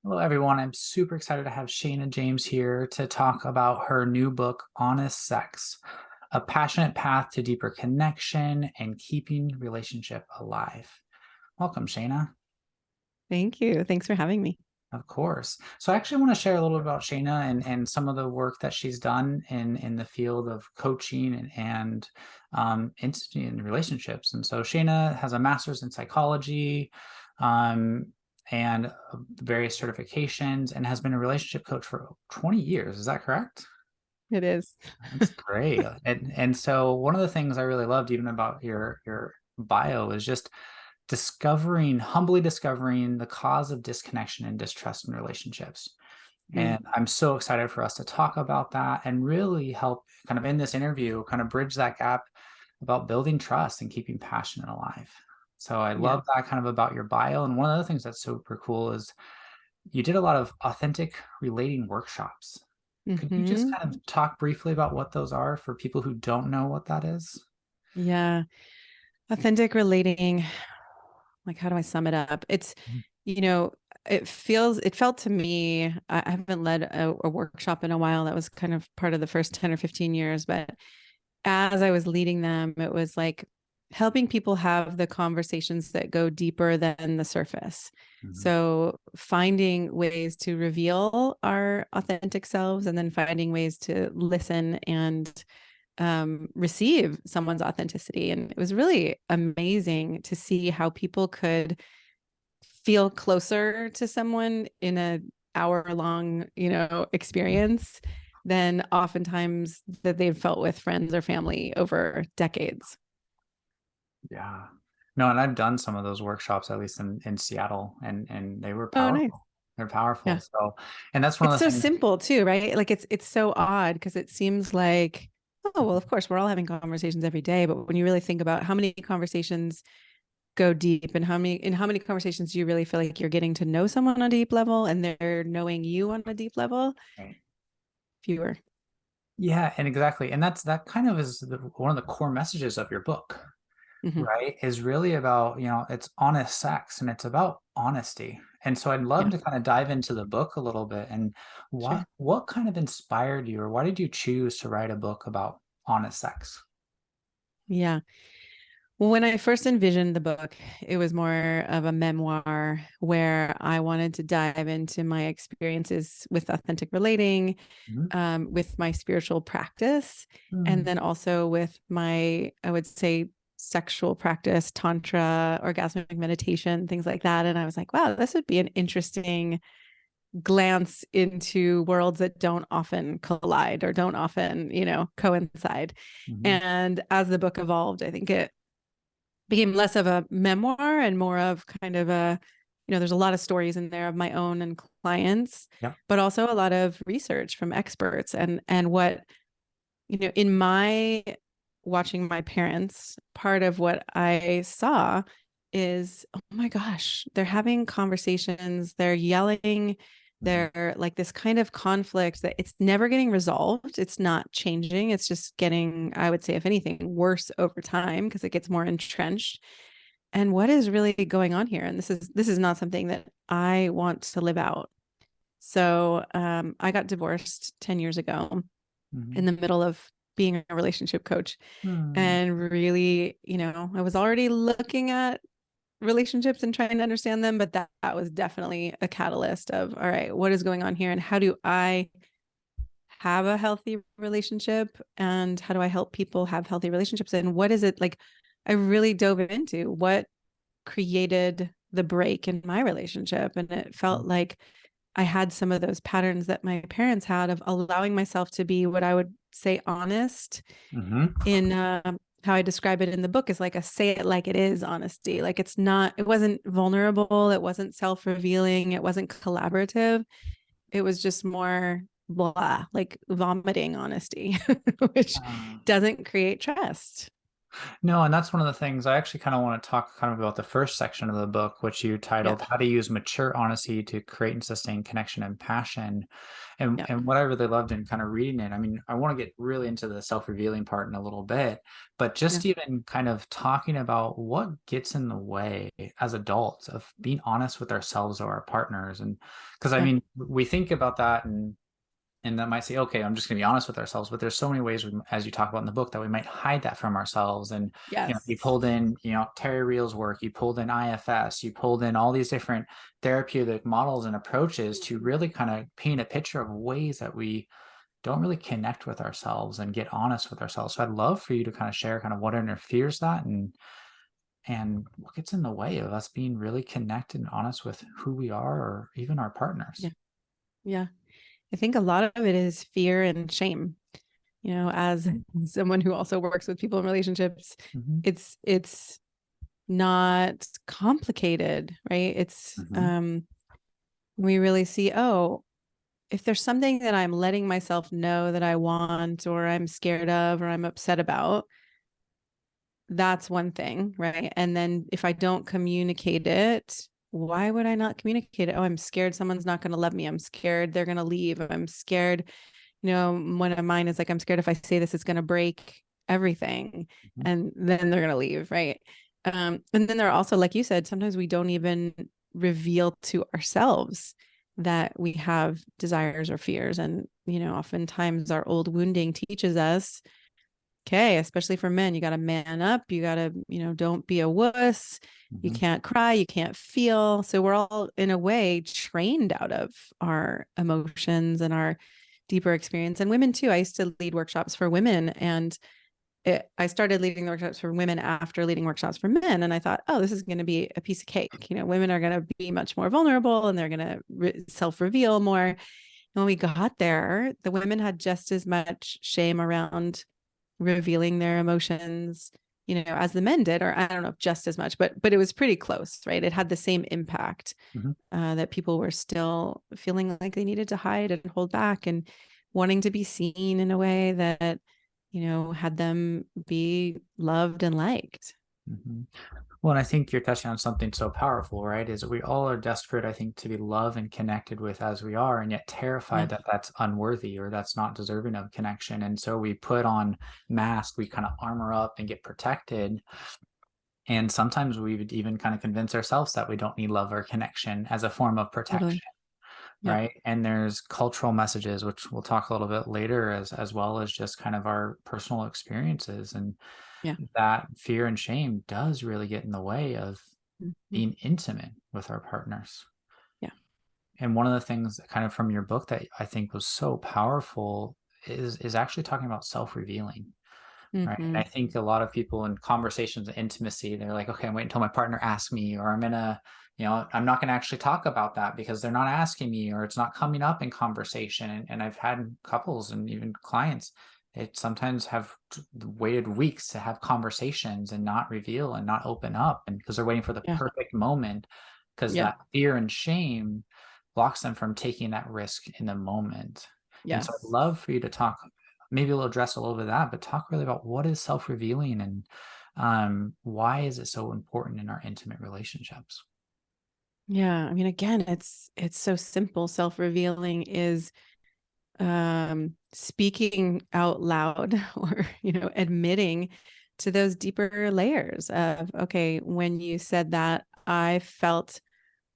Hello, everyone. I'm super excited to have Shana James here to talk about her new book, Honest Sex, A Passionate Path to Deeper Connection and Keeping Relationship Alive. Welcome, Shana. Thank you. Thanks for having me. Of course. So I actually want to share a little bit about Shana and some of the work that she's done in the field of coaching in relationships. And so Shana has a master's in psychology, um, and various certifications, and has been a relationship coach for 20 years. Is that correct? It is. That's great. And so one of the things I really loved even about your bio is just humbly discovering the cause of disconnection and distrust in relationships. Mm, And I'm so excited for us to talk about that and really help kind of in this interview, kind of bridge that gap about building trust and keeping passion alive. So I yeah. love that kind of about your bio. And one of the things that's super cool is you did a lot of authentic relating workshops. Could you just Hmm. kind of talk briefly about what those are for people who don't know what that is? Yeah. Authentic relating. Like, how do I sum it up? You know, it felt to me, I haven't led a workshop in a while. That was kind of part of the first 10 or 15 years. But as I was leading them, it was like helping people have the conversations that go deeper than the surface. Mhm. So finding ways to reveal our authentic selves and then finding ways to listen and receive someone's authenticity. And it was really amazing to see how people could feel closer to someone in a hour long, experience than oftentimes that they've felt with friends or family over decades. Yeah. No, and I've done some of those workshops, at least in Seattle, and they were Oh, nice. powerful. They're powerful. Yeah. So, and that's one It's of the so things. simple too, right? Like it's so odd because it seems like, oh, well, of course, we're all having conversations every day, but when you really think about how many conversations go deep and how many conversations do you really feel like you're getting to know someone on a deep level and they're knowing you on a deep level? Right. Fewer. Yeah, and exactly. And that kind of is one of the core messages of your book, Hmm. right? Is really about, it's honest sex and it's about honesty. And so I'd love Yeah, to kind of dive into the book a little bit and sure. what kind of inspired you or why did you choose to write a book about honest sex? Yeah. Well, when I first envisioned the book, it was more of a memoir where I wanted to dive into my experiences with authentic relating, Mhm. with my spiritual practice, and Mhm. then also with my, I would say, sexual practice, tantra, orgasmic meditation, things like that. And I was like, wow, this would be an interesting glance into worlds that don't often collide or don't often, coincide. Mhm. And as the book evolved, I think it became less of a memoir and more of kind of there's a lot of stories in there of my own and clients, Yeah. but also a lot of research from experts and what, in my watching my parents, part of what I saw is, oh my gosh, they're having conversations, they're yelling, Mhm. they're like this kind of conflict that it's never getting resolved. It's not changing. It's just getting, I would say, if anything, worse over time because it gets more entrenched. And what is really going on here? And this is not something that I want to live out. So I got divorced 10 years ago in Mhm. the middle of being a relationship coach. Mhm. And really, I was already looking at relationships and trying to understand them, but that was definitely a catalyst of, all right, what is going on here? And how do I have a healthy relationship? And how do I help people have healthy relationships? And what is it like? I really dove into what created the break in my relationship. And it felt like I had some of those patterns that my parents had of allowing myself to be what I would say honest Mhm. in how I describe it in the book is like a say it like it is honesty. Like it wasn't vulnerable. It wasn't self revealing. It wasn't collaborative. It was just more blah, like vomiting honesty, which Uh, doesn't create trust. No, and that's one of the things I actually kind of want to talk kind of about the first section of the book, which you Yeah. titled "How to Use Mature Honesty to Create and Sustain Connection and Passion." And Yeah. what I really loved in kind of reading it, I mean, I want to get really into the self-revealing part in a little bit, but Yeah. just even kind of talking about what gets in the way as adults of being honest with ourselves or our partners. And because I Yeah. mean, we think about that and that might say, okay, I'm just going to be honest with ourselves. But there's so many ways, as you talk about in the book, that we might hide that from ourselves. And you Yes. pulled in, Terry Real's work, you pulled in IFS, you pulled in all these different therapeutic models and approaches to really kind of paint a picture of ways that we don't really connect with ourselves and get honest with ourselves. So I'd love for you to kind of share kind of what interferes that and what gets in the way of us being really connected and honest with who we are or even our partners. Yeah. Yeah. I think a lot of it is fear and shame. As someone who also works with people in relationships, Hmm. it's not complicated, right? It's Hmm. we really see, oh, if there's something that I'm letting myself know that I want or I'm scared of or I'm upset about, that's one thing, right? And then if I don't communicate it, why would I not communicate it? Oh, I'm scared someone's not going to love me. I'm scared they're going to leave. I'm scared. One of mine is like, I'm scared if I say this, it's going to break everything. Hmm. And then they're going to leave, right? And then there are also, like you said, sometimes we don't even reveal to ourselves that we have desires or fears. And, oftentimes our old wounding teaches us, okay, especially for men, you got to man up. You got to, don't be a wuss. You Hmm. can't cry. You can't feel. So we're all, in a way, trained out of our emotions and our deeper experience. And women, too. I used to lead workshops for women. And I started leading the workshops for women after leading workshops for men. And I thought, oh, this is going to be a piece of cake. Women are going to be much more vulnerable and they're going to self reveal more. And when we got there, the women had just as much shame around revealing their emotions, as the men did, or I don't know if just as much, but it was pretty close, right? It had the same impact, Hmm. that people were still feeling like they needed to hide and hold back and wanting to be seen in a way that, had them be loved and liked. Hmm. Well, and I think you're touching on something so powerful, right? Is that we all are desperate, I think, to be loved and connected with as we are, and yet Yeah, terrified that that's unworthy or that's not deserving of connection. And so we put on masks, we kind of armor up and get protected. And sometimes we would even kind of convince ourselves that we don't need love or connection as a form of totally. protection, Yeah, right? And there's cultural messages, which we'll talk a little bit later, as well as just kind of our personal experiences. And yeah. that fear and shame does really get in the way of Mhm. being intimate with our partners. Yeah. And one of the things that kind of from your book that I think was so powerful is actually talking about self-revealing, right? And Hmm. I think a lot of people in conversations of intimacy, they're like, okay, I'm waiting until my partner asks me, or I'm not gonna actually talk about that because they're not asking me, or it's not coming up in conversation. And I've had couples and even clients that sometimes have waited weeks to have conversations and not reveal and not open up, and because they're waiting for the Yeah. perfect moment, because Yeah. that fear and shame blocks them from taking that risk in the moment. And so I'd Yes. love for you to talk, maybe we'll address a little bit of that, but talk really about what is self-revealing and why is it so important in our intimate relationships? Yeah. I mean, again, it's so simple. Self-revealing is speaking out loud or admitting to those deeper layers of, okay, when you said that, I felt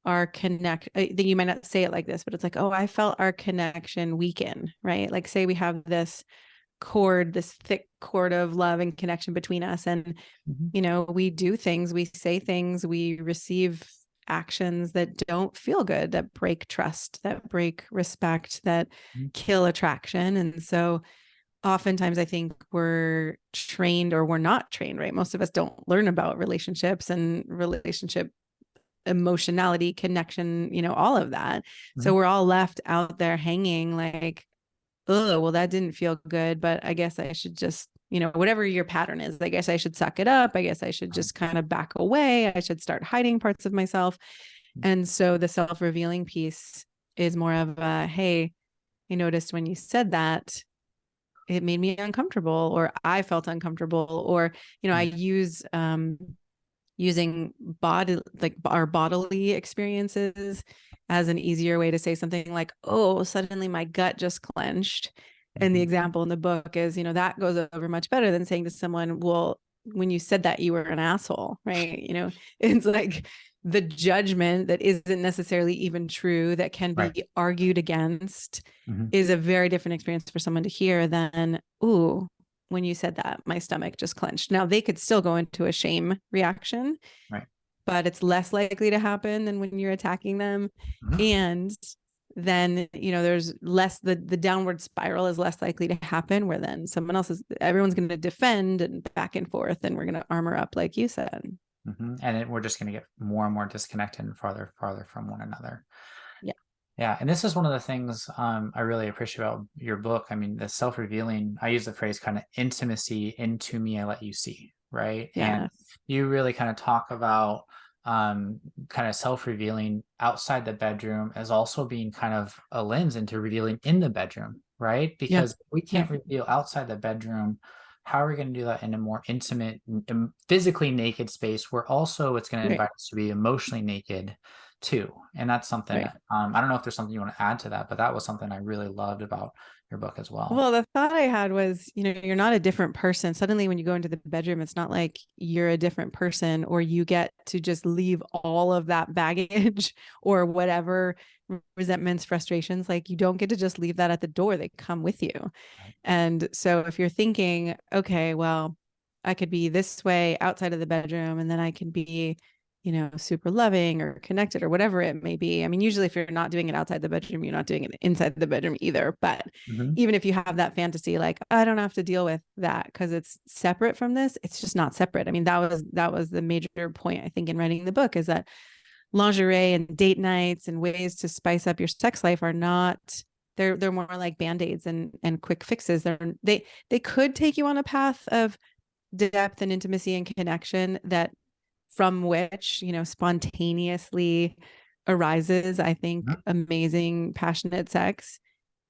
our connect that you might not say it like this, but it's like, oh, I felt our connection weaken, right? Like, say we have this cord, this thick cord of love and connection between us, and Mm-hmm. we do things, we say things, we receive actions that don't feel good, that break trust, that break respect, that kill attraction. And so oftentimes I think we're trained or we're not trained, right? Most of us don't learn about relationships and relationship emotionality, connection, all of that. Mm-hmm. So we're all left out there hanging like, oh, well, that didn't feel good, but I guess I should just, whatever your pattern is, I guess I should suck it up. I guess I should just kind of back away. I should start hiding parts of myself. And so the self revealing piece is more of a, hey, I noticed when you said that, it made me uncomfortable, or I felt uncomfortable, or, I use using body, like our bodily experiences as an easier way to say something like, oh, suddenly my gut just clenched. And the Mhm. example in the book is, that goes over much better than saying to someone, well, when you said that, you were an asshole, right? It's like the judgment that isn't necessarily even true, that can Right. be argued against, Mhm. is a very different experience for someone to hear than, ooh, when you said that, my stomach just clenched. Now they could still go into a shame reaction, Right. but it's less likely to happen than when you're attacking them. Mhm. And then, there's less, the downward spiral is less likely to happen, where then everyone's going to defend and back and forth, and we're going to armor up, like you said. And we're just going to get more and more disconnected and farther from one another. Yeah. Yeah, and this is one of the things I really appreciate about your book. I mean, the self-revealing, I use the phrase kind of intimacy into me, I let you see, right? And Yeah. you really kind of talk about kind of self-revealing outside the bedroom as also being kind of a lens into revealing in the bedroom, right? Yeah. Because if we Yeah. can't reveal outside the bedroom, how are we going to do that in a more intimate, physically naked space where also it's going to Right. invite us to be emotionally naked too? And that's something Right. that I don't know if there's something you want to add to that, but that was something I really loved about your book as well. Well, the thought I had was, you're not a different person. Suddenly, when you go into the bedroom, it's not like you're a different person, or you get to just leave all of that baggage or whatever resentments, frustrations. Like, you don't get to just leave that at the door. They come with you. Right. And so if you're thinking, okay, well, I could be this way outside of the bedroom, and then I can be, super loving or connected or whatever it may be. I mean, usually if you're not doing it outside the bedroom, you're not doing it inside the bedroom either. But Mm-hmm. even if you have that fantasy, like, I don't have to deal with that because it's separate from this, it's just not separate. I mean, that was the major point, I think, in writing the book, is that lingerie and date nights and ways to spice up your sex life are not, they're more like band-aids and quick fixes. They could take you on a path of depth and intimacy and connection, that from which, spontaneously arises, I think, amazing passionate sex.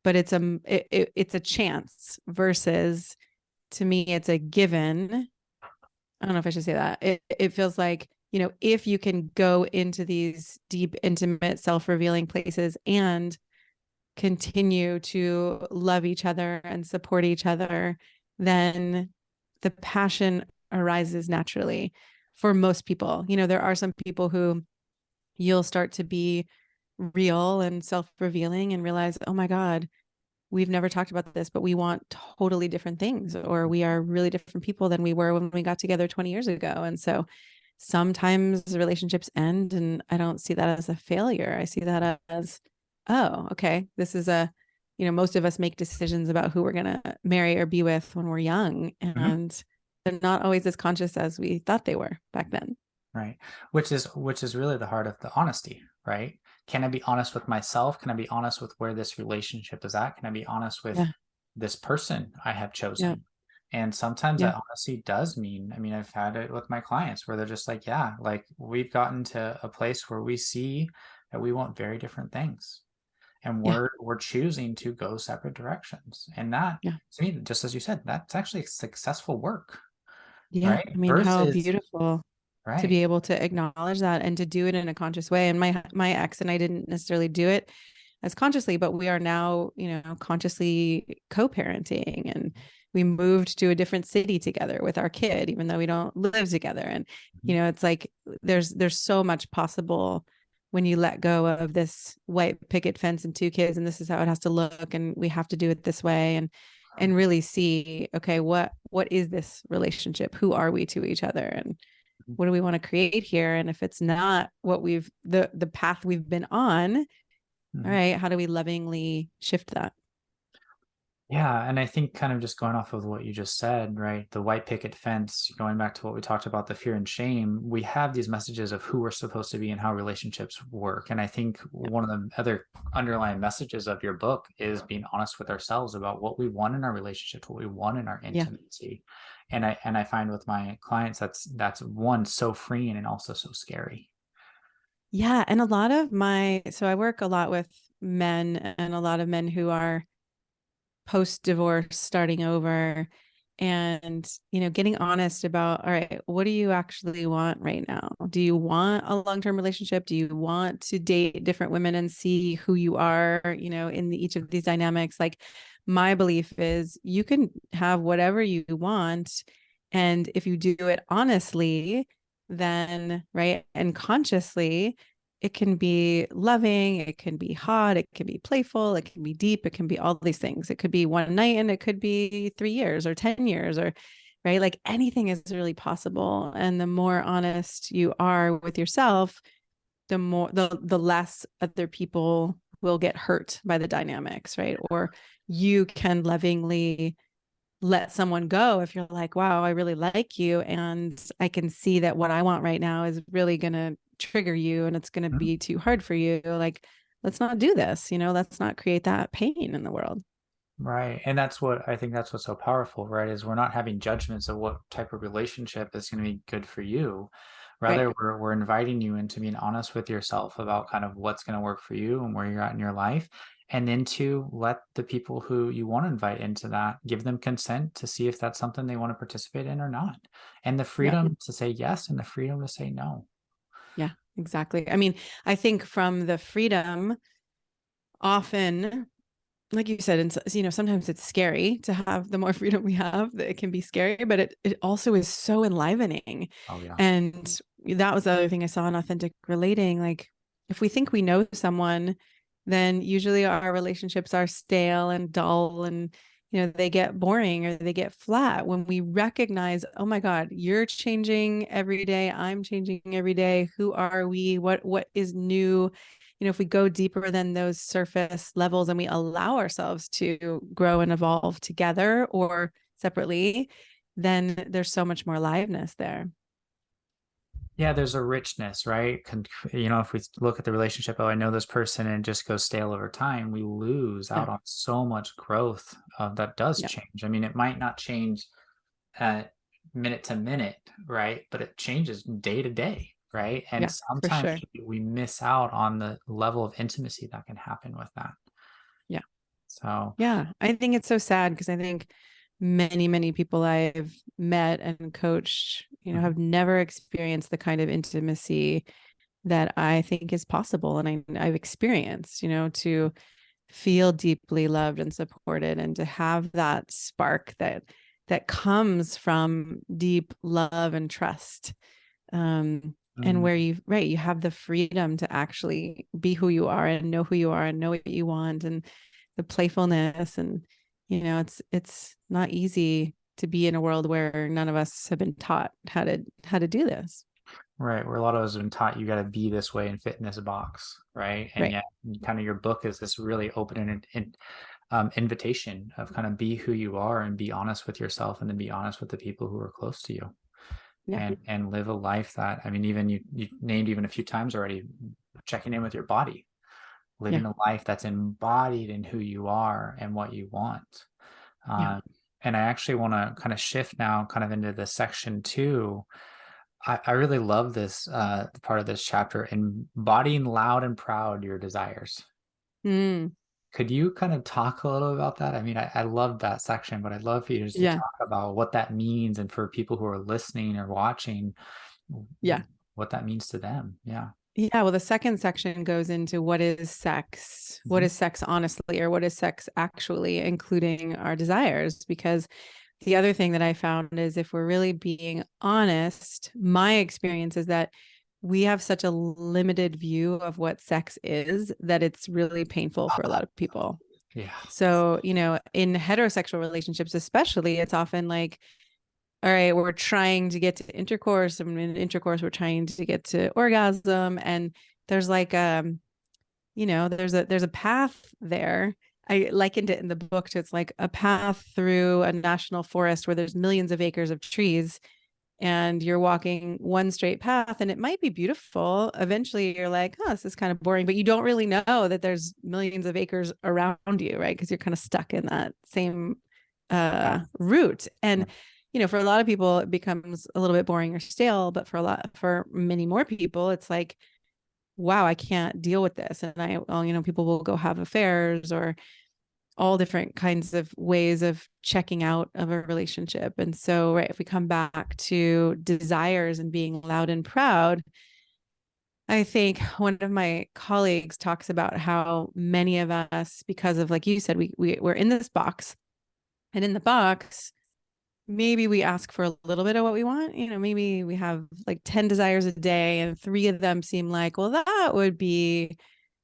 But it's a chance versus, to me, it's a given. I don't know if I should say that. It feels like, if you can go into these deep, intimate, self-revealing places and continue to love each other and support each other, then the passion arises naturally for most people. There are some people who you'll start to be real and self-revealing and realize, oh my God, we've never talked about this, but we want totally different things, or we are really different people than we were when we got together 20 years ago. And so sometimes relationships end, and I don't see that as a failure. I see that as, oh, okay, this is most of us make decisions about who we're going to marry or be with when we're young, Mm-hmm. and they're not always as conscious as we thought they were back then. Right. Which is really the heart of the honesty, right? Can I be honest with myself? Can I be honest with where this relationship is at? Can I be honest with Yeah. this person I have Yeah. chosen? And sometimes Yeah. that honesty does mean, I mean, I've had it with my clients where they're just like, yeah, like we've gotten to a place where we see that we want very different things. And Yeah. we're choosing to go separate directions. And that, Yeah. to me, just as you said, that's actually successful work, Yeah. right? I mean, how Versus, beautiful to right. be able to acknowledge that and to do it in a conscious way. And my ex and I didn't necessarily do it as consciously, but we are now, consciously co-parenting, and we moved to a different city together with our kid, even though we don't live together. And, Mhm. it's like there's so much possible when you let go of this white picket fence and two kids, and this is how it has to look, and we have to do it this way, and really see, okay, what is this relationship? Who are we to each other? And what do we want to create here? And if it's not what the path we've been on, all Mhm. right, how do we lovingly shift that? Yeah, and I think kind of just going off of what you just said, right? The white picket fence, going back to what we talked about, the fear and shame, we have these messages of who we're supposed to be and how relationships work. And I think Yeah. one of the other underlying messages of your book is being honest with ourselves about what we want in our relationships, what we want in our Yeah. intimacy. And I find with my clients that's one so freeing and also so scary. Yeah. And so I work a lot with men, and a lot of men who are post divorce, starting over, and, getting honest about, all right, what do you actually want right now? Do you want a long-term relationship? Do you want to date different women and see who you are, in each of these dynamics? Like, my belief is you can have whatever you want. And if you do it honestly, then, right, and consciously, it can be loving, it can be hot, it can be playful, it can be deep, it can be all these things. It could be one night and it could be 3 years or 10 years, or right. Like, anything is really possible. And the more honest you are with yourself, the less other people will get hurt by the dynamics, right? Or you can lovingly let someone go if you're like, wow, I really like you, and I can see that what I want right now is really going to trigger you and it's going to Mhm. be too hard for you. Like, let's not do this, let's not create that pain in the world. Right. And that's what I think that's what's so powerful, right? Is we're not having judgments of what type of relationship is going to be good for you. Right. Rather, we're inviting you into being honest with yourself about kind of what's going to work for you and where you're at in your life. And then to let the people who you want to invite into that, give them consent to see if that's something they want to participate in or not. And the Yeah. freedom to say yes and the freedom to say no. Yeah, exactly. I mean, I think from the freedom, often, like you said, and sometimes it's scary to have the more freedom we have, that it can be scary, but it also is so enlivening. Oh, yeah. And that was the other thing I saw in authentic relating. Like, if we think we know someone, then usually our relationships are stale and dull, and they get boring or they get flat. When we recognize, oh my God, you're changing every day, I'm changing every day, who are we, what is new? If we go deeper than those surface levels and we allow ourselves to grow and evolve together or separately, then there's so much more aliveness there. Yeah, there's a richness, right? If we look at the relationship, oh, I know this person and it just goes stale over time, we lose Yeah. out on so much growth that does Yeah. change. I mean, it might not change uh, minute to minute, right? But it changes day to day, right? And Yeah, for sometimes sure. we miss out on the level of intimacy that can happen with that. Yeah. So, Yeah. I think it's so sad because I think many, many people I've met and coached, mhm, have never experienced the kind of intimacy that I think is possible. And I've experienced, to feel deeply loved and supported, and to have that spark that comes from deep love and trust. And mm, where you have the freedom to actually be who you are and know who you are and know what you want, and the playfulness. And it's not easy to be in a world where none of us have been taught how to do this. right. Where a lot of us have been taught you got to be this way and fit in this box, right? And Right. yet, kind of your book is this really open and invitation of kind of be who you are and be honest with yourself and then be honest with the people who are close to you Yeah. and live a life that, I mean, even you named even a few times already, checking in with your body, Yeah. living a life that's embodied in who you are and what you want. Yeah. Um, and I actually want to kind of shift now kind of into the section two. I really love this part of this chapter, embodying loud and proud your desires. Mm, Could you kind of talk a little about that? I mean, I love that section, but I'd love for you just to yeah. talk about what that means and for people who are listening or watching, Yeah. what that means to them. Yeah. Yeah, well, the second section goes into what is sex? What Mhm. is sex honestly, or what is sex actually, including our desires? Because the other thing that I found is, if we're really being honest, my experience is that we have such a limited view of what sex is that it's really painful for a lot of people. Yeah. So, in heterosexual relationships, especially, it's often like, all right, we're trying to get to intercourse. And in intercourse, we're trying to get to orgasm. And there's like there's a path there. I likened it in the book to, it's like a path through a national forest where there's millions of acres of trees, and you're walking one straight path, and it might be beautiful. Eventually you're like, oh, this is kind of boring, but you don't really know that there's millions of acres around you, right? Because you're kind of stuck in that same Yeah. route. Yeah. And for a lot of people it becomes a little bit boring or stale, but for many more people it's like, wow, I can't deal with this. And people will go have affairs, or all different kinds of ways of checking out of a relationship. And so, right, if we come back to desires and being loud and proud, I think one of my colleagues talks about how many of us, because of, like you said, we're in this box, and in the box, maybe we ask for a little bit of what we want. Maybe we have like 10 desires a day, and 3 of them seem like, well, that would be,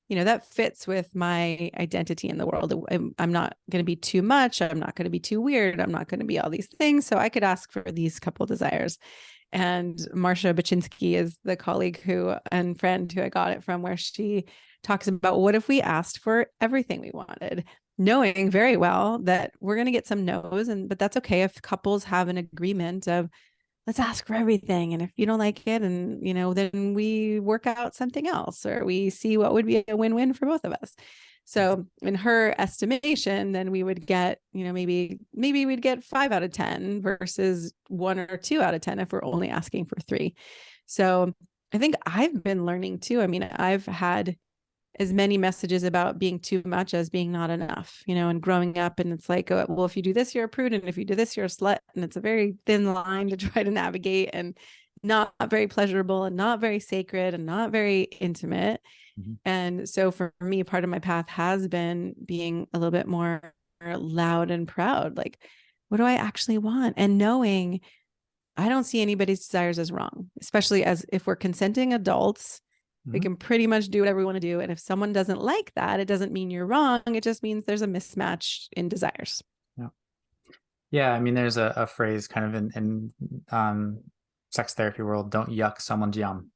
that fits with my identity in the world. I'm not going to be too much. I'm not going to be too weird. I'm not going to be all these things. So I could ask for these couple desires. And Marsha Baczynski is the colleague and friend who I got it from, where she talks about, what if we asked for everything we wanted, knowing very well that we're going to get some no's, but that's okay if couples have an agreement of, let's ask for everything. And if you don't like it, and then we work out something else, or we see what would be a win-win for both of us. So in her estimation, then we would get, maybe we'd get 5 out of 10 versus 1 or 2 out of 10 if we're only asking for 3. So I think I've been learning too. I mean, I've had as many messages about being too much as being not enough, and growing up. And it's like, well, if you do this, you're a prude. And if you do this, you're a slut. And it's a very thin line to try to navigate, and not very pleasurable, and not very sacred, and not very intimate. Mhm. And so for me, part of my path has been being a little bit more loud and proud. Like, what do I actually want? And knowing I don't see anybody's desires as wrong, especially as if we're consenting adults. We Mhm. can pretty much do whatever we want to do. And if someone doesn't like that, it doesn't mean you're wrong. It just means there's a mismatch in desires. Yeah. Yeah. I mean, there's a phrase kind of in sex therapy world, don't yuck someone's yum,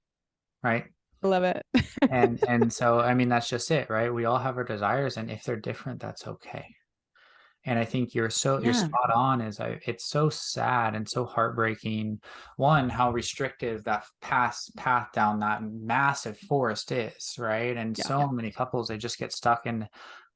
right? I love it. And so, I mean, that's just it, right? We all have our desires, and if they're different, that's okay. And I think you're Yeah. spot on. It's so sad and so heartbreaking. One, how restrictive that path down that massive forest is, right? And Yeah. so many couples, they just get stuck in,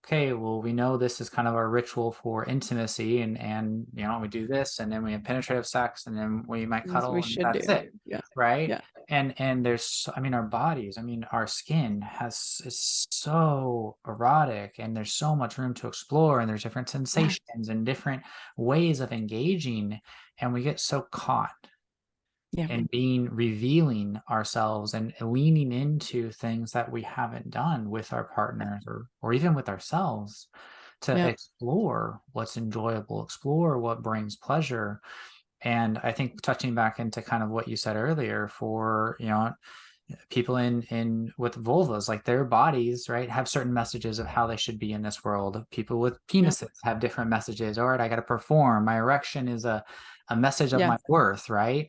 okay, well, we know this is kind of our ritual for intimacy, and we do this, and then we have penetrative sex, and then we might As we cuddle, and should that's do. it, Yeah. right? Yeah. And there's, I mean, our bodies, I mean, our skin is so erotic, and there's so much room to explore, and there's different Yeah. sensations and different ways of engaging, and we get so caught Yeah. in revealing ourselves and leaning into things that we haven't done with our partners, or even with ourselves, to Yeah. explore what's enjoyable, explore what brings pleasure. And I think, touching back into kind of what you said earlier, for people in with vulvas, like, their bodies, right, have certain messages of how they should be in this world. People with Yeah. penises have different messages. All right, I got to perform. My erection is a message of Yeah. my worth, right?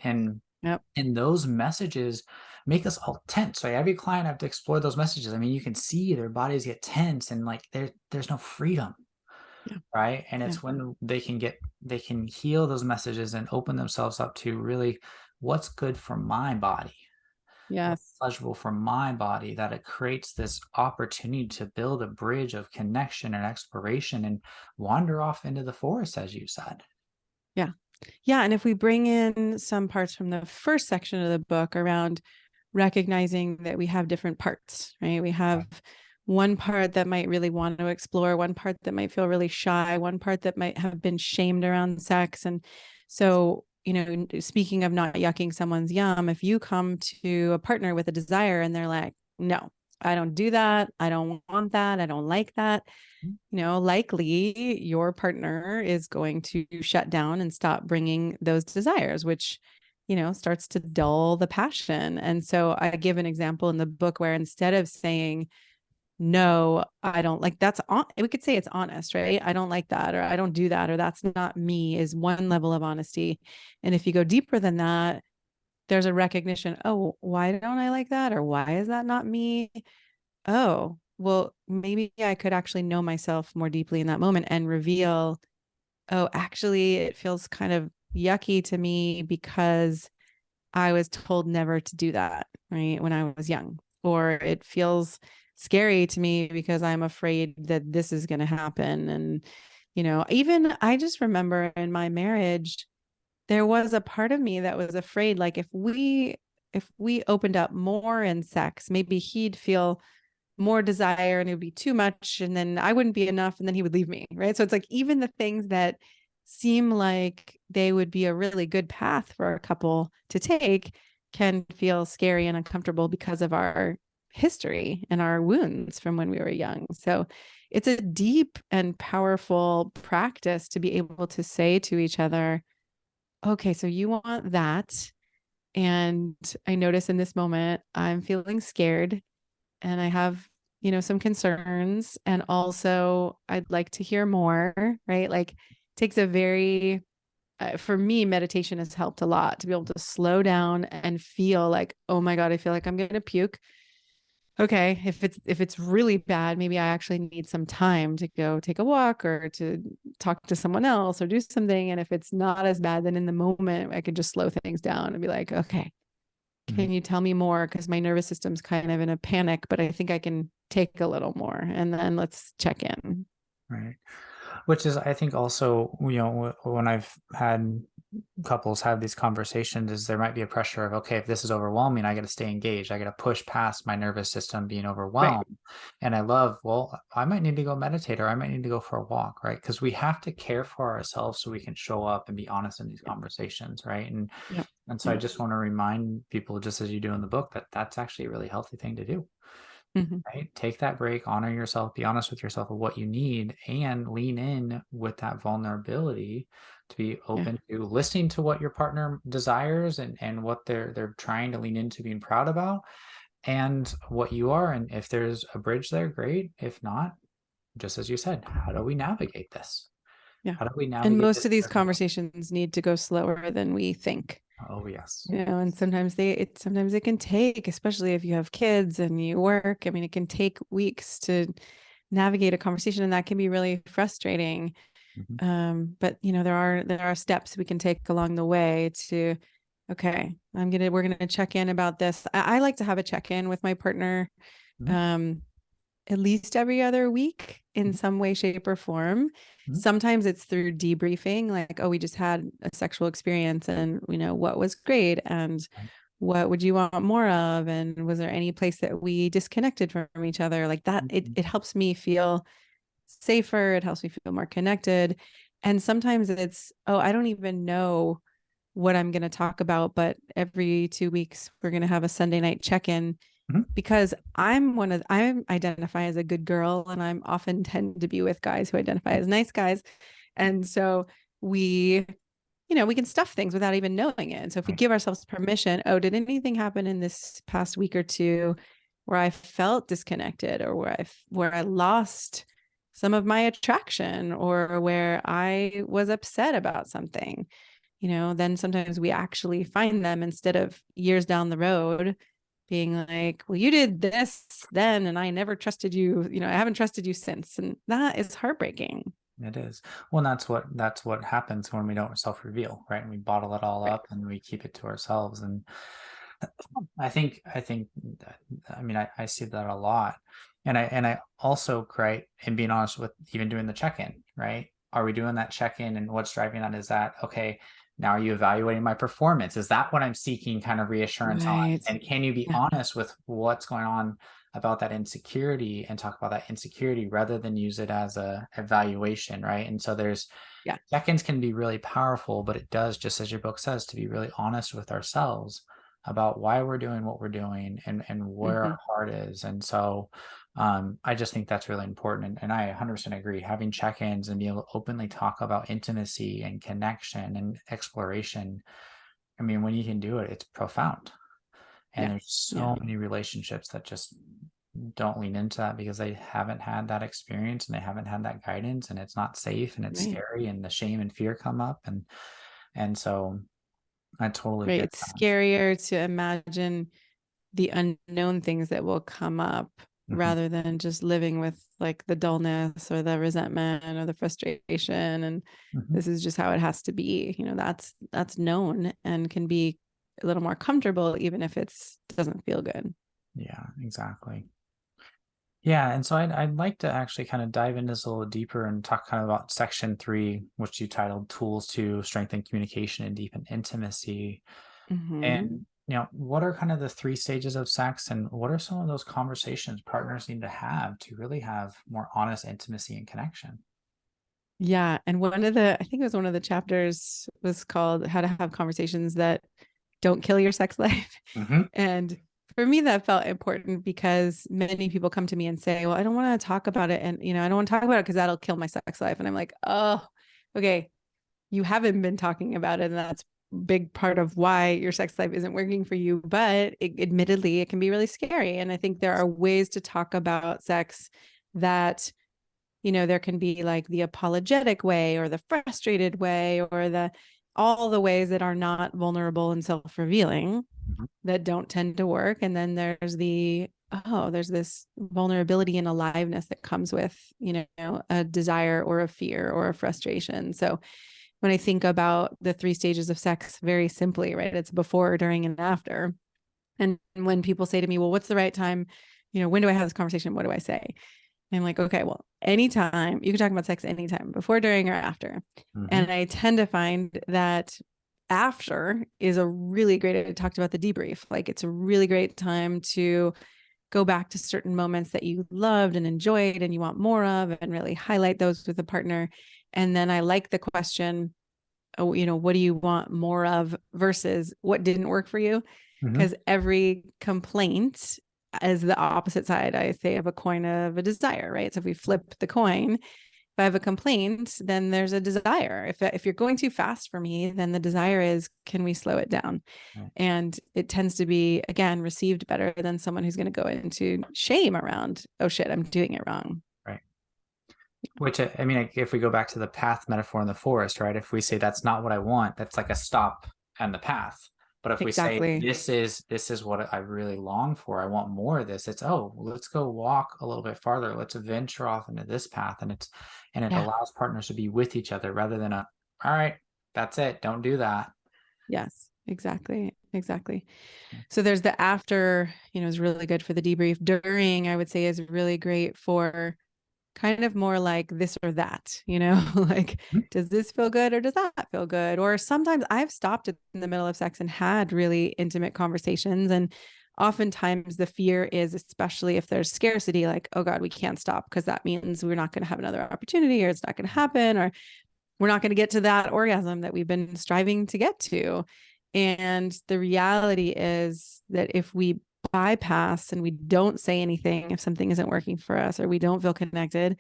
Yep. And those messages make us all tense. So every client, I have to explore those messages. I mean, you can see their bodies get tense, and like there's no freedom, Yeah. right? And Yeah. it's when they can heal those messages and open themselves up to really what's good for my body, what's Yes. pleasurable for my body, that it creates this opportunity to build a bridge of connection and exploration, and wander off into the forest, as you said. Yeah. Yeah. And if we bring in some parts from the first section of the book around recognizing that we have different parts, right? We have one part that might really want to explore, one part that might feel really shy, one part that might have been shamed around sex. And so, speaking of not yucking someone's yum, if you come to a partner with a desire and they're like, no, I don't do that, I don't want that, I don't like that, likely your partner is going to shut down and stop bringing those desires, which, starts to dull the passion. And so I give an example in the book where, instead of saying, no, I don't like, that's on, we could say it's honest, right? I don't like that, or I don't do that, or that's not me, is one level of honesty. And if you go deeper than that, there's a recognition, oh, why don't I like that? Or why is that not me? Oh, well, maybe I could actually know myself more deeply in that moment and reveal, oh, actually, it feels kind of yucky to me because I was told never to do that, right, when I was young. Or it feels scary to me because I'm afraid that this is going to happen. And, even I just remember in my marriage, there was a part of me that was afraid, like, if we opened up more in sex, maybe he'd feel more desire and it would be too much, and then I wouldn't be enough, and then he would leave me, right? So it's like even the things that seem like they would be a really good path for a couple to take can feel scary and uncomfortable because of our history and our wounds from when we were young. So it's a deep and powerful practice to be able to say to each other, okay, so you want that. And I notice in this moment, I'm feeling scared and I have, some concerns. And also, I'd like to hear more, right? Like, takes a very, for me, meditation has helped a lot to be able to slow down and feel like, oh my God, I feel like I'm going to puke. Okay, if it's really bad, maybe I actually need some time to go take a walk or to talk to someone else or do something. And if it's not as bad, then in the moment I could just slow things down and be like, okay, Mhm. can you tell me more? Because my nervous system's kind of in a panic, but I think I can take a little more. And then let's check in. Right. Which is, I think, also, when I've had couples have these conversations, is there might be a pressure of, okay, if this is overwhelming, I got to stay engaged. I got to push past my nervous system being Right. overwhelmed. And I love, well, I might need to go meditate or I might need to go for a walk, right? Because we have to care for ourselves so we can show up and be honest in these Yep. conversations, right? And Yep. so I Yep. just want to remind people, just as you do in the book, that that's actually a really healthy thing to do. Mm-hmm. Right? Take that break, honor yourself, be honest with yourself of what you need, and lean in with that vulnerability to be Yeah. open to listening to what your partner desires and what they're trying to lean into being proud about and what you are. And if there's a bridge there, great. If not, just as you said, how do we navigate this? Yeah. How do we And navigate most this of these together? conversations need to go slower than we think. Oh yes. And sometimes it can take, especially if you have kids and you work. I mean, it can take weeks to navigate a conversation, and that can be really frustrating. Mhm. But there are steps we can take along the way to, okay, we're gonna check in about this. I like to have a check-in with my partner Mhm. um at least every other week in Mhm. some way, shape, or form. Mhm. Sometimes it's through debriefing, like, oh, we just had a sexual experience and, what was great and Right. what would you want more of? And was there any place that we disconnected from each other? Like that, it, Mhm. it helps me feel safer. It helps me feel more connected. And sometimes it's, oh, I don't even know what I'm going to talk about, but every 2 weeks, we're going to have a Sunday night check in Mhm. because I identify as a good girl and I'm often tend to be with guys who identify as nice guys. And so we, we can stuff things without even knowing it. And so if we Right. give ourselves permission, oh, did anything happen in this past week or two where I felt disconnected or where I lost some of my attraction or where I was upset about something? Then sometimes we actually find them instead of years down the road being like, well, you did this then, and I never trusted you. I haven't trusted you since. And that is heartbreaking. It is. Well, and that's what happens when we don't self-reveal, right? And we bottle it all Right. up and we keep it to ourselves. And I think that, I mean, I see that a lot. And I also, right, and being honest with even doing the check-in, right? Are we doing that check-in and what's driving that? Is that okay? Now are you evaluating my performance? Is that what I'm seeking kind of reassurance on? Right. And can you be Yeah. honest with what's going on about that insecurity and talk about that insecurity rather than use it as a evaluation, right? And so there's Yeah. check-ins can be really powerful, but it does, just as your book says, to be really honest with ourselves about why we're doing what we're doing and where Mm-hmm. our heart is. And so I just think that's really important. And I 100% agree. Having check-ins and be able to openly talk about intimacy and connection and exploration. I mean, when you can do it, it's profound. And Yeah. there's Yeah. so many relationships that just don't lean into that because they haven't had that experience and they haven't had that guidance and it's not safe and it's Right. scary and the shame and fear come up and so I totally Right. get It's that. scarier to imagine the unknown things that will come up Mhm. rather than just living with like the dullness or the resentment or the frustration. And Mhm. this is just how it has to be. That's known and can be a little more comfortable, even if it's doesn't feel good. Yeah, exactly. Yeah, and so I'd like to actually kind of dive into this a little deeper and talk kind of about section 3, which you titled Tools to Strengthen Communication and Deepen Intimacy. Mm-hmm. And what are kind of the three stages of sex, and what are some of those conversations partners need to have to really have more honest intimacy and connection? Yeah. And I think it was one of the chapters was called How to Have Conversations That Don't Kill Your Sex Life. Hmm. And for me, that felt important because many people come to me and say, well, I don't want to talk about it. And, I don't want to talk about it because that'll kill my sex life. And I'm like, oh, okay. You haven't been talking about it. And that's a big part of why your sex life isn't working for you. But admittedly, it can be really scary. And I think there are ways to talk about sex that there can be like the apologetic way or the frustrated way or all the ways that are not vulnerable and self-revealing Hmm. that don't tend to work. And then there's this vulnerability and aliveness that comes with, a desire or a fear or a frustration. So when I think about the three stages of sex very simply, right? It's before, during, and after. And when people say to me, well, what's the right time? When do I have this conversation? What do I say? I'm like, okay, well, anytime you can talk about sex anytime, before, during, or after. Hmm. And I tend to find that after is a really great, I talked about the debrief. Like it's a really great time to go back to certain moments that you loved and enjoyed and you want more of and really highlight those with a partner. And then I like the question, oh, what do you want more of versus what didn't work for you? Hmm. Because every complaint is the opposite side, I say, of a coin of a desire, right? So if we flip the coin, if I have a complaint, then there's a desire. If you're going too fast for me, then the desire is, can we slow it down? Right. And it tends to be, again, received better than someone who's going to go into shame around, oh shit, I'm doing it wrong. Right. Which, I mean, like, if we go back to the path metaphor in the forest, right? If we say that's not what I want, that's like a stop and the path. But if we say Exactly. this is what I really long for, I want more of this. It's, oh, let's go walk a little bit farther. Let's venture off into this path, and it Yeah. allows partners to be with each other rather than all right, that's it, don't do that. Yes, exactly. Exactly. So there's the after, is really good for the debrief. During, I would say, is really great for kind of more like this or that, like, Mhm. does this feel good or does that feel good? Or sometimes I've stopped in the middle of sex and had really intimate conversations. And oftentimes the fear is, especially if there's scarcity, like, oh God, we can't stop because that means we're not going to have another opportunity or it's not going to happen or we're not going to get to that orgasm that we've been striving to get to. And the reality is that if we bypass and we don't say anything, if something isn't working for us or we don't feel connected,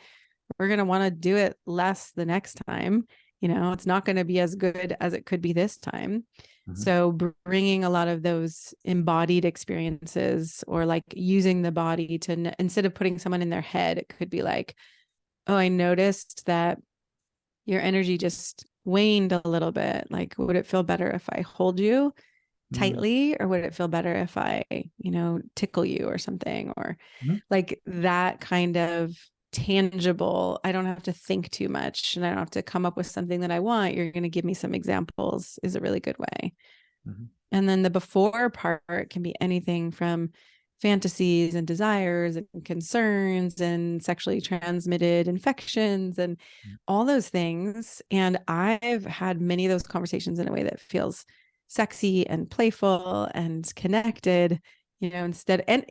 we're going to want to do it less the next time. It's not going to be as good as it could be this time. Mhm. So bringing a lot of those embodied experiences or like using the body to, instead of putting someone in their head, it could be like, oh, I noticed that your energy just waned a little bit. Like, would it feel better if I hold you Mhm. tightly, or would it feel better if I, tickle you or something, or Mhm. like that kind of tangible? I don't have to think too much and I don't have to come up with something that I want. You're going to give me some examples is a really good way. Mhm. And then the before part can be anything from fantasies and desires and concerns and sexually transmitted infections and all those things. And I've had many of those conversations in a way that feels sexy and playful and connected, instead, and,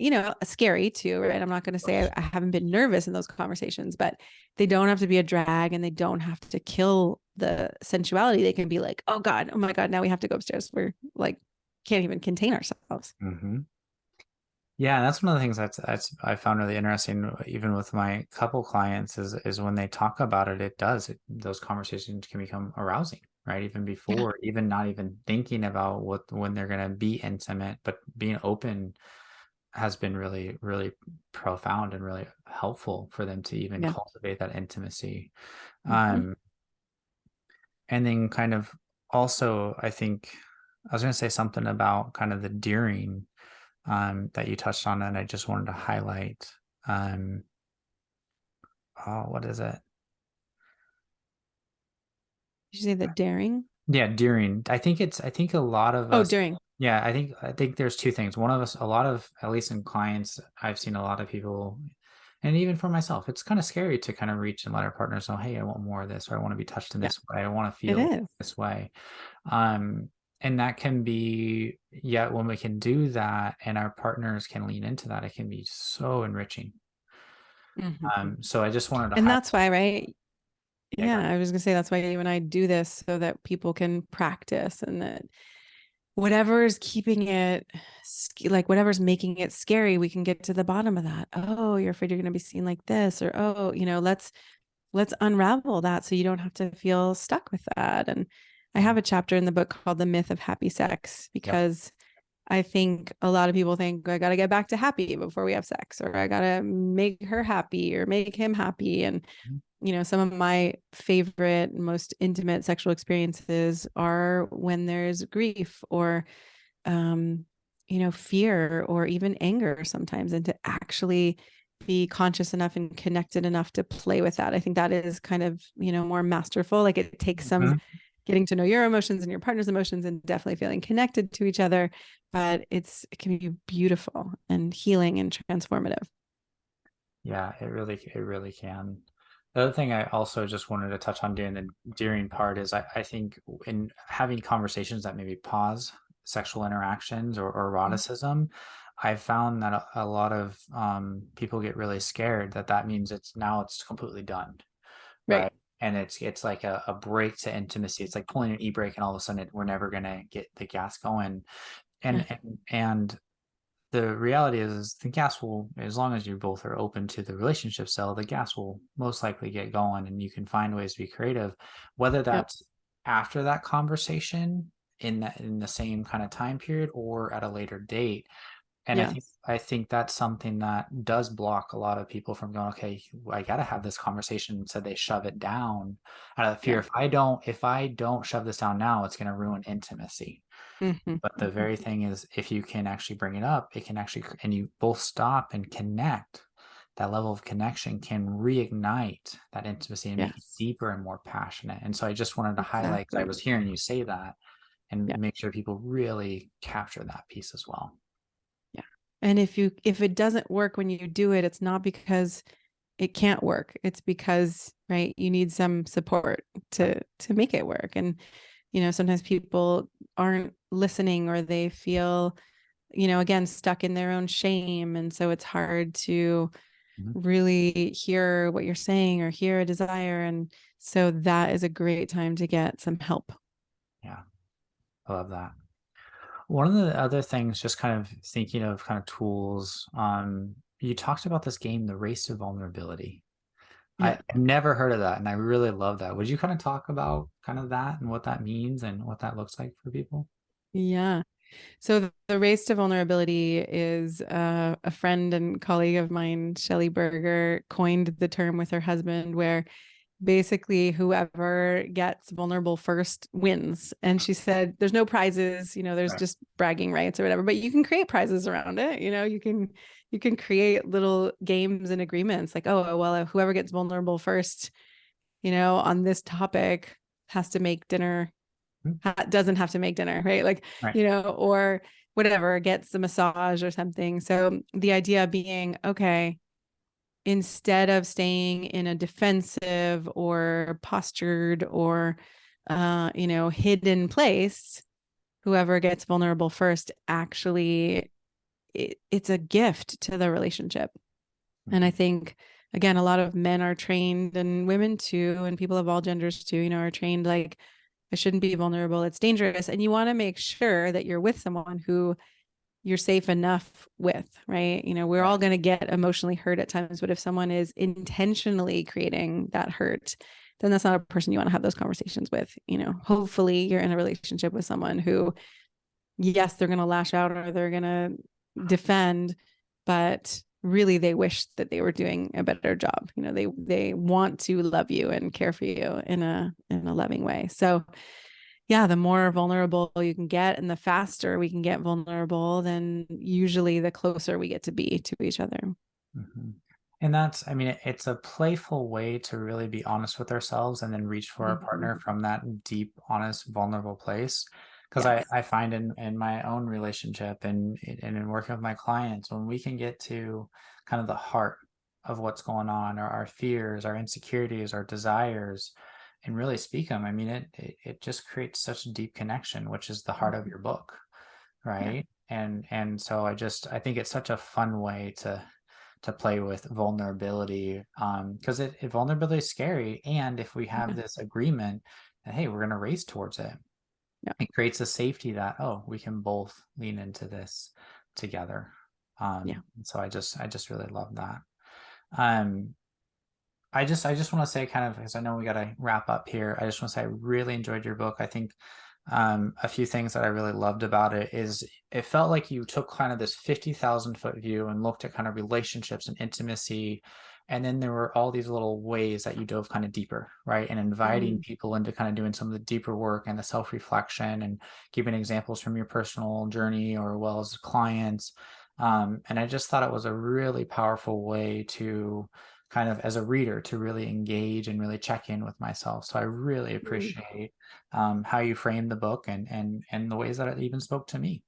scary too, right? I'm not going to say I haven't been nervous in those conversations, but they don't have to be a drag and they don't have to kill the sensuality. They can be like, oh God, oh my God, now we have to go upstairs. We're like, can't even contain ourselves. Mhm. Yeah, that's one of the things that's I found really interesting, even with my couple clients, is when they talk about it, those conversations can become arousing, right? Even Yeah. before, even not even thinking about when they're gonna be intimate, but being open has been really, really profound and really helpful for them to even Yeah. cultivate that intimacy. Mm-hmm. Um, and then kind of also, I think I was gonna say something about kind of the during that you touched on, and I just wanted to highlight. Um, oh, what is it? Did you say the daring? Yeah, during. I think a lot of Oh, us. during. Yeah, I think there's two things. One of us, a lot of, at least in clients, I've seen a lot of people, and even for myself, it's kind of scary to kind of reach and let our partners know, hey, I want more of this, or I want to be touched in Yeah, this way, I want to it feel is. this way. Um, And that can be, yeah, when we can do that and our partners can lean into that, it can be so enriching. Mhm. So I just wanted to And highlight. that's why, right? Yeah, go Yeah, ahead. I was gonna say that's why you and I do this so that people can practice and that whatever is keeping it like whatever's making it scary, we can get to the bottom of that. Oh, you're afraid you're going to be seen like this, or oh, let's unravel that so you don't have to feel stuck with that. And I have Mhm. a chapter in the book called The Myth of Happy Sex Yep. because I think a lot of people think I got to get back to happy before we have sex, or I got to make her happy or make him happy. And Mhm. some of my favorite, most intimate sexual experiences are when there's grief or um, fear or even anger sometimes, and to actually be conscious enough and connected enough to play with that. I think that is kind of, more masterful. Like it takes some Mhm. getting to know your emotions and your partner's emotions and definitely feeling connected to each other, but it can be beautiful and healing and transformative. Yeah, it really can. The other thing I also just wanted to touch on during the during part is I think in having conversations that maybe pause sexual interactions or Mhm. eroticism, I've found that a lot of people get really scared that that means it's completely done, Right. right? And it's like a break to intimacy. It's like pulling an e-brake and all of a sudden we're never gonna get the gas going. Yeah. And the reality is the gas will, as long as you both are open to the relationship cell, the gas will most likely get going and you can find ways to be creative, whether Yep. that's after that conversation in the same kind of time period or at a later date. And Yes. I think that's something that does block a lot of people from going, okay, I got to have this conversation. So they shove it down out of fear. Yeah. If I don't shove this down now, it's going to ruin intimacy. Hmm. But the very thing is, if you can actually bring it up, it can actually, and you both stop and connect, that level of connection can reignite that intimacy and make it Yes. deeper and more passionate. And so I just wanted to highlight, because I Exactly. was hearing you say that, and Yeah. make sure people really capture that piece as well. Yeah. And if it doesn't work when you do it, it's not because it can't work. It's because, right, you need some support Right. to make it work. And sometimes people aren't listening or they feel, again, stuck in their own shame, and so it's hard to Mhm. really hear what you're saying or hear a desire, and so that is a great time to get some help. Yeah, I love that. One of the other things, just kind of thinking of kind of tools, you talked about this game, The Race to Vulnerability. Yeah. I've never heard of that, and I really love that. Would you kind of talk about kind of that and what that means and what that looks like for people? Yeah. So the race to vulnerability is a friend and colleague of mine, Shelley Berger, coined the term with her husband, where basically whoever gets vulnerable first wins. And she said, there's no prizes, there's Right. just bragging rights or whatever, but you can create prizes around it. You can create little games and agreements like, oh, well, whoever gets vulnerable first, on this topic has to make dinner Mhm. doesn't have to make dinner, right? Like, Right. or whatever, gets the massage or something. So the idea being, okay, instead of staying in a defensive or postured or, hidden place, whoever gets vulnerable first actually, it's a gift to the relationship. And I Mhm. think, again, a lot of men are trained and women too, and people of all genders too, are trained like, I shouldn't be vulnerable. It's dangerous. And you want to make sure that you're with someone who you're safe enough with, right? We're Right. all going to get emotionally hurt at times, but if someone is intentionally creating that hurt, then that's not a person you want to have those conversations with. Hopefully you're in a relationship with someone who, yes, they're going to lash out or they're going to defend, but really they wish that they were doing a better job. They want to love you and care for you in a loving way. So yeah, the more vulnerable you can get and the faster we can get vulnerable, then usually the closer we get to be to each other. Mhm. And that's, I mean, it's a playful way to really be honest with ourselves and then reach for our partner Mhm. from that deep, honest, vulnerable place. Because Yes. I find in my own relationship and in working with my clients, when we can get to kind of the heart of what's going on, or our fears, our insecurities, our desires, and really speak them, I mean, it just creates such a deep connection, which is the heart of Mhm. your book, Yeah. right? And so I think it's such a fun way to play with vulnerability, because vulnerability is scary, and if we have Yeah. this agreement that hey, we're going to race towards it, Yeah. it creates a safety that oh, we can both lean into this together. Yeah. So I just really love that. um I just want to say, kind of, because I know we got to wrap up here. I just want to say I really enjoyed your book. I think a few things that I really loved about it is it felt like you took kind of this 50,000 foot view and looked at kind of relationships and intimacy. And then there were all these little ways that you dove kind of deeper, right? And inviting Mhm. people into kind of doing some of the deeper work and the self reflection and giving examples from your personal journey or well as clients. And I just thought it was a really powerful way to kind of, as a reader, to really engage and really check in with myself. So I really Mhm. appreciate how you framed the book and the ways that it even spoke to me.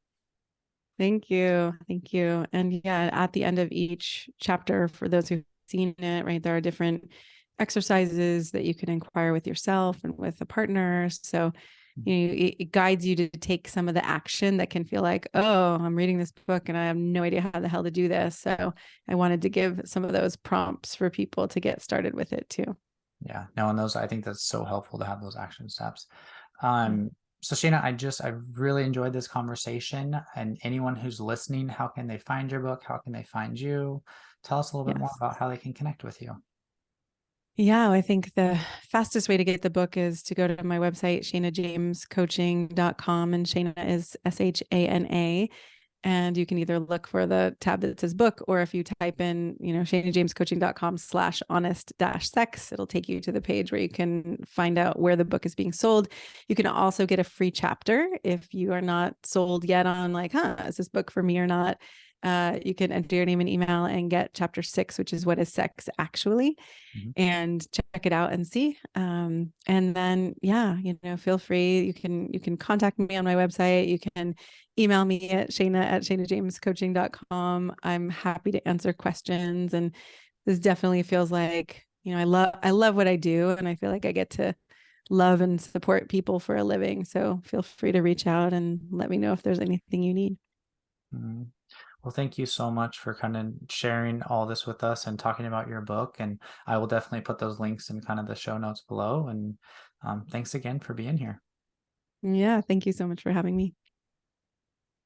Thank you. Thank you. And yeah, at the end of each chapter, for those who've seen it, right, there are different exercises that you can inquire with yourself and with a partner. So, it guides you to take some of the action that can feel like, oh, I'm reading this book and I have no idea how the hell to do this. So I wanted to give some of those prompts for people to get started with it too. Yeah, no, and those, I think that's so helpful to have those action steps. Yeah. So Shana, I really enjoyed this conversation. And anyone who's listening, how can they find your book? How can they find you? Tell us a little bit more Yes. about how they can connect with you. Yeah, I think the fastest way to get the book is to go to my website, shanajamescoaching.com. And Shana is Shana. And you can either look for the tab that says book, or if you type in, shanajamescoaching.com/honest-sex, it'll take you to the page where you can find out where the book is being sold. You can also get a free chapter if you are not sold yet on like, is this book for me or not? You can enter your name and email and get chapter 6, which is what is sex actually, Mhm. and check it out and see. And then, yeah, feel free. You can contact me on my website. You can email me at shanajamescoaching.com. I'm happy to answer questions. And this definitely feels like, I love what I do, and I feel like I get to love and support people for a living. So feel free to reach out and let me know if there's anything you need. Mhm. Well, thank you so much for kind of sharing all this with us and talking about your book. And I will definitely put those links in kind of the show notes below. And thanks again for being here. Yeah, thank you so much for having me.